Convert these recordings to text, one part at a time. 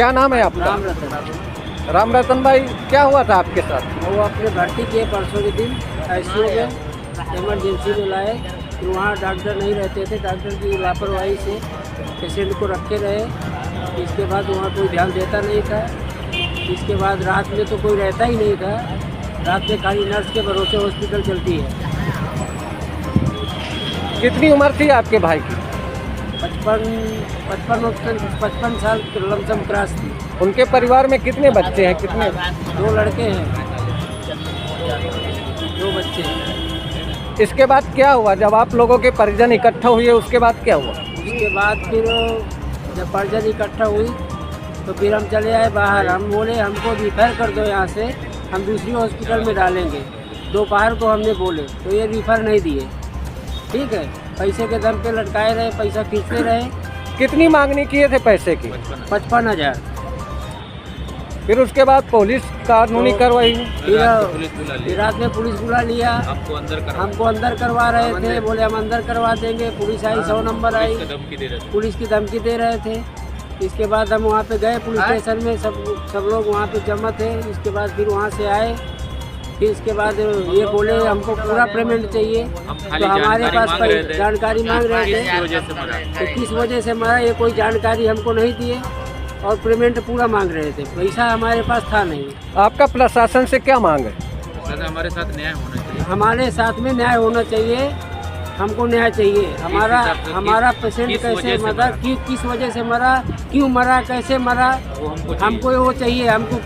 क्या नाम है आपका? राम रतन। राम रतन भाई, क्या हुआ था आपके साथ? वो अपने भर्ती किए परसों के दिन आईसीयू में, इमरजेंसी में लाए। फिर वहाँ डॉक्टर नहीं रहते थे, डॉक्टर की लापरवाही से पेशेंट को रखे रहे। इसके बाद वहाँ कोई ध्यान देता नहीं था। इसके बाद रात में तो कोई रहता ही नहीं था, रात में खाली नर्स के भरोसे हॉस्पिटल चलती है। कितनी उम्र थी आपके भाई की? 55 साल लमसम क्रॉस थी। उनके परिवार में कितने बच्चे हैं? कितने? 2 लड़के हैं, 2 बच्चे हैं। इसके बाद क्या हुआ जब आप लोगों के परिजन इकट्ठा हुए? उसके बाद क्या हुआ? उसके बाद फिर जब परिजन इकट्ठा हुई तो फिर हम चले आए बाहर। हम बोले हमको रिफ़र कर दो यहाँ से, हम दूसरी हॉस्पिटल में डालेंगे। दोपहर को हमने बोले तो ये रिफ़र नहीं दिए। ठीक है, पैसे के दम पे लटकाए रहे, पैसा खींचते रहे। कितनी मांगनी किए थे पैसे की? 55,000। फिर उसके बाद पुलिस कानूनी कार्रवाई? फिर रात में पुलिस बुला लिया, हमको अंदर करवा रहे थे। बोले हम अंदर करवा देंगे। पुलिस आई, 100 नंबर आई, पुलिस की धमकी दे रहे थे। इसके बाद हम वहाँ पे गए पुलिस स्टेशन में, सब लोग वहाँ पे जमा थे। इसके बाद फिर वहाँ से आए। फिर इसके बाद ये बोले हमको पूरा पेमेंट चाहिए, तो हमारे पास जानकारी मांग रहे थे तो किस वजह से मरा ये कोई जानकारी हमको नहीं दिए, और पेमेंट पूरा मांग रहे थे। पैसा हमारे पास था नहीं। आपका प्रशासन से क्या मांग है? हमारे साथ न्याय होना चाहिए। हमारे साथ में न्याय होना चाहिए, हमको न्याय चाहिए। हमारा पेशेंट कैसे मरा, किस वजह से मरा, क्यों मरा, कैसे मरा, हमको वो चाहिए। हमको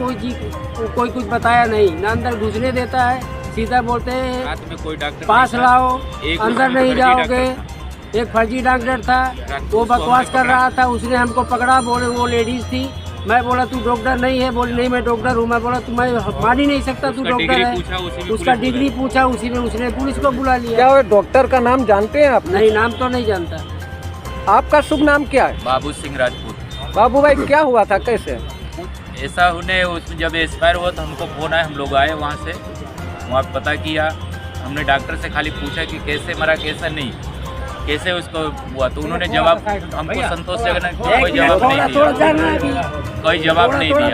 कोई कुछ बताया नहीं, ना अंदर घुसने देता है। सीधा बोलते हैं पास लाओ, अंदर नहीं जाओगे। एक फर्जी डॉक्टर था, वो बकवास कर रहा था, उसने हमको पकड़ा। बोले वो लेडीज़ थी। मैं बोला तू डॉक्टर नहीं है? बोले नहीं मैं डॉक्टर हूँ। मैं बोला मैं मान ही नहीं सकता तू डॉक्टर है। उसका डिग्री पूछा, उसी में उसने पुलिस को बुला लिया। क्या वो डॉक्टर का नाम जानते हैं आप? नहीं, नाम तो नहीं जानता। आपका शुभ नाम क्या है? बाबू सिंह राजपूत। बाबू भाई, क्या हुआ था, कैसे? ऐसा उन्हें उसमें जब एक्सपायर हुआ तो हमको फ़ोन आया, हम लोग आए वहाँ से, वहाँ पता किया। हमने डॉक्टर से खाली पूछा कि कैसे मरा, कैसा नहीं, कैसे उसको हुआ, तो उन्होंने जवाब हमको संतोषजनक कोई जवाब नहीं दिया, कोई जवाब नहीं दिया।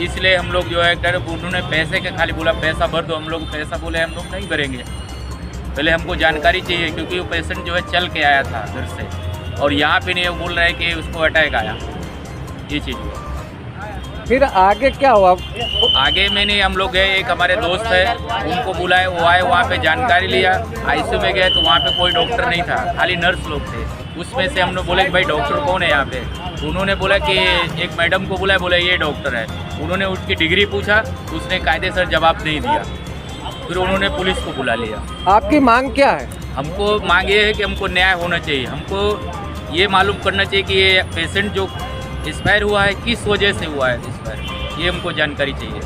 इसलिए हम लोग जो है उन्होंने पैसे के खाली बोला पैसा भर दो। हम लोग पैसा बोले हम लोग नहीं भरेंगे, पहले हमको जानकारी चाहिए, क्योंकि वो पेशेंट जो है चल के आया था घर से, और यहाँ पे नहीं बोल रहा है कि उसको अटैक आया, ये चीज़ हुआ। फिर आगे क्या हुआ? आगे मैंने हम लोग गए, एक हमारे दोस्त है उनको बुलाए, वो आए, वहाँ पे जानकारी लिया। आईसीयू में गए तो वहाँ पे कोई डॉक्टर नहीं था, खाली नर्स लोग थे। उसमें से हम लोग बोले कि भाई डॉक्टर कौन है यहाँ पे? उन्होंने बोला कि एक मैडम को बुलाया, बोला ये डॉक्टर है। उन्होंने उसकी डिग्री पूछा तो उसने कायदेसर जवाब नहीं दिया। फिर उन्होंने पुलिस को बुला लिया। आपकी मांग क्या है? हमको मांग ये है कि हमको न्याय होना चाहिए। हमको ये मालूम करना चाहिए कि ये पेशेंट जो एक्सपायर हुआ है किस वजह से हुआ है एक्सपायर, ये हमको जानकारी चाहिए।